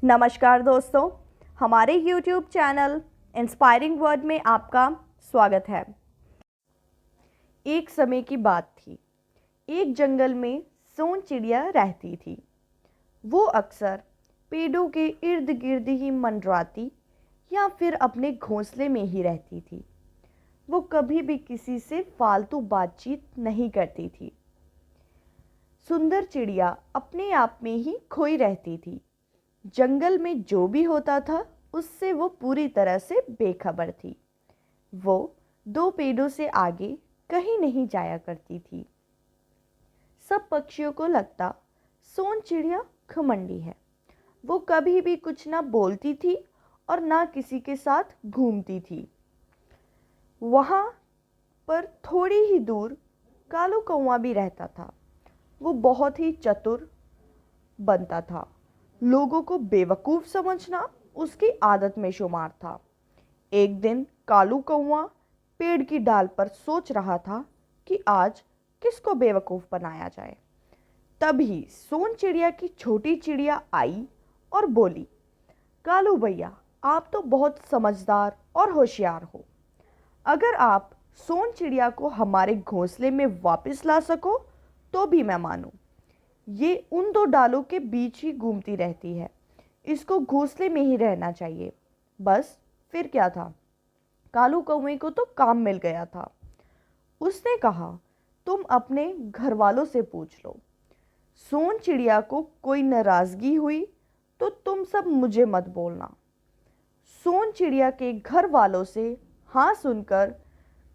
नमस्कार दोस्तों, हमारे YouTube चैनल इंस्पायरिंग वर्ड में आपका स्वागत है। एक समय की बात थी। एक जंगल में सोन चिड़िया रहती थी। वो अक्सर पेड़ों के इर्द गिर्द ही मंडराती या फिर अपने घोंसले में ही रहती थी। वो कभी भी किसी से फालतू बातचीत नहीं करती थी। सुंदर चिड़िया अपने आप में ही खोई रहती थी। जंगल में जो भी होता था उससे वो पूरी तरह से बेखबर थी। वो दो पेड़ों से आगे कहीं नहीं जाया करती थी। सब पक्षियों को लगता सोन चिड़िया घमंडी है। वो कभी भी कुछ ना बोलती थी और ना किसी के साथ घूमती थी। वहाँ पर थोड़ी ही दूर कालू कौवा भी रहता था। वो बहुत ही चतुर बनता था। लोगों को बेवकूफ़ समझना उसकी आदत में शुमार था। एक दिन कालू कौवा पेड़ की डाल पर सोच रहा था कि आज किसको बेवकूफ़ बनाया जाए। तभी सोन चिड़िया की छोटी चिड़िया आई और बोली, कालू भैया, आप तो बहुत समझदार और होशियार हो। अगर आप सोन चिड़िया को हमारे घोंसले में वापस ला सको तो भी मैं मानूं। ये उन दो डालों के बीच ही घूमती रहती है। इसको घोंसले में ही रहना चाहिए। बस फिर क्या था, कालू कौवे को तो काम मिल गया था। उसने कहा, तुम अपने घर वालों से पूछ लो। सोन चिड़िया को कोई नाराजगी हुई तो तुम सब मुझे मत बोलना। सोन चिड़िया के घर वालों से हाँ सुनकर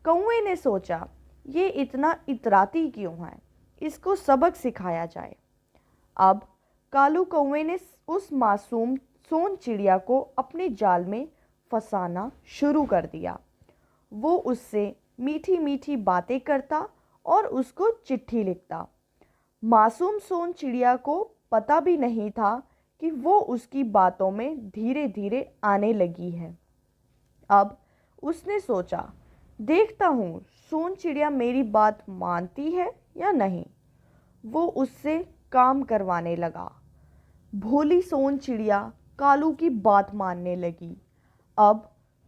कौवे ने सोचा, ये इतना इतराती क्यों है, इसको सबक सिखाया जाए। अब कालू कौवे ने उस मासूम सोन चिड़िया को अपने जाल में फंसाना शुरू कर दिया। वो उससे मीठी मीठी बातें करता और उसको चिट्ठी लिखता। मासूम सोन चिड़िया को पता भी नहीं था कि वो उसकी बातों में धीरे धीरे आने लगी है। अब उसने सोचा, देखता हूँ सोन चिड़िया मेरी बात मानती है या नहीं। वो उससे काम करवाने लगा। भोली सोन चिड़िया कालू की बात मानने लगी। अब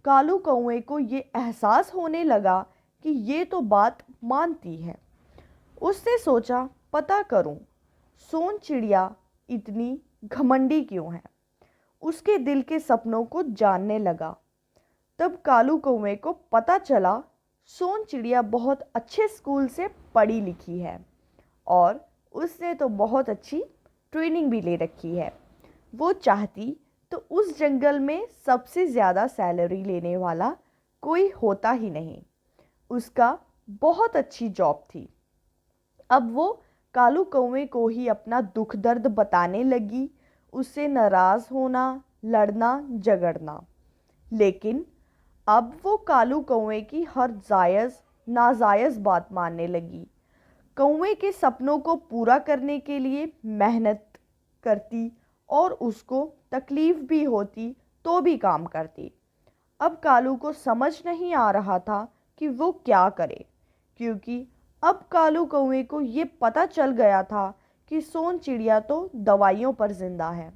कालू कौवे को ये एहसास होने लगा कि ये तो बात मानती है। उसने सोचा, पता करूं सोन चिड़िया इतनी घमंडी क्यों है। उसके दिल के सपनों को जानने लगा। तब कालू कौवे को पता चला सोन चिड़िया बहुत अच्छे स्कूल से पढ़ी लिखी है और उसने तो बहुत अच्छी ट्रेनिंग भी ले रखी है। वो चाहती तो उस जंगल में सबसे ज़्यादा सैलरी लेने वाला कोई होता ही नहीं। उसका बहुत अच्छी जॉब थी। अब वो कालू कौवे को ही अपना दुख दर्द बताने लगी, उससे नाराज़ होना, लड़ना झगड़ना। लेकिन अब वो कालू कौवे की हर जायज़ नाजायज़ बात मानने लगी। कौवे के सपनों को पूरा करने के लिए मेहनत करती और उसको तकलीफ़ भी होती तो भी काम करती। अब कालू को समझ नहीं आ रहा था कि वो क्या करे, क्योंकि अब कालू कौवे को ये पता चल गया था कि सोन चिड़िया तो दवाइयों पर जिंदा है।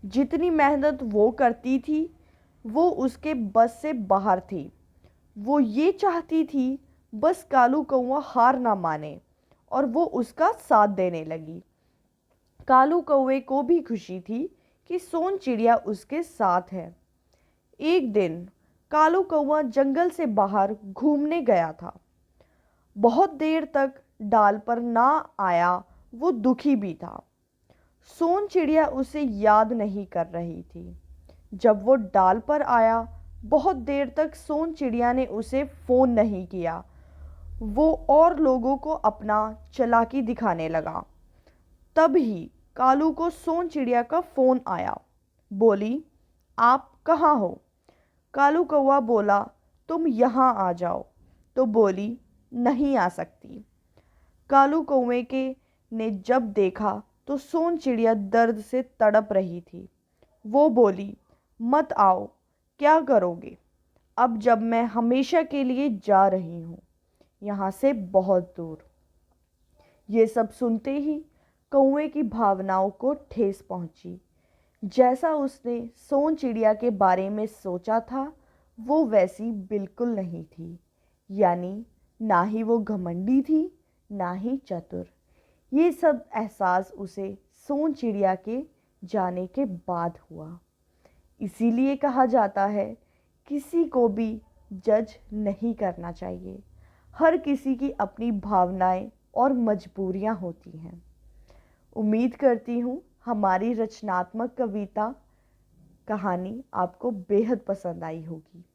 जितनी मेहनत वो करती थी वो उसके बस से बाहर थी। वो ये चाहती थी बस कालू कौवा हार ना माने और वो उसका साथ देने लगी। कालू कौवे को भी खुशी थी कि सोन चिड़िया उसके साथ है। एक दिन कालू कौवा जंगल से बाहर घूमने गया था। बहुत देर तक डाल पर ना आया। वो दुखी भी था। सोन चिड़िया उसे याद नहीं कर रही थी। जब वो डाल पर आया, बहुत देर तक सोन चिड़िया ने उसे फ़ोन नहीं किया। वो और लोगों को अपना चालाकी दिखाने लगा। तभी कालू को सोन चिड़िया का फ़ोन आया। बोली, आप कहाँ हो। कालू कौवा बोला, तुम यहाँ आ जाओ। तो बोली, नहीं आ सकती। कालू कौवे के ने जब देखा तो सोन चिड़िया दर्द से तड़प रही थी। वो बोली, मत आओ, क्या करोगे अब जब मैं हमेशा के लिए जा रही हूँ यहाँ से बहुत दूर। ये सब सुनते ही कौवे की भावनाओं को ठेस पहुंची। जैसा उसने सोन चिड़िया के बारे में सोचा था वो वैसी बिल्कुल नहीं थी। यानी ना ही वो घमंडी थी, ना ही चतुर। ये सब एहसास उसे सोन चिड़िया के जाने के बाद हुआ। इसीलिए कहा जाता है किसी को भी जज नहीं करना चाहिए। हर किसी की अपनी भावनाएं और मजबूरियां होती हैं। उम्मीद करती हूँ हमारी रचनात्मक कविता कहानी आपको बेहद पसंद आई होगी।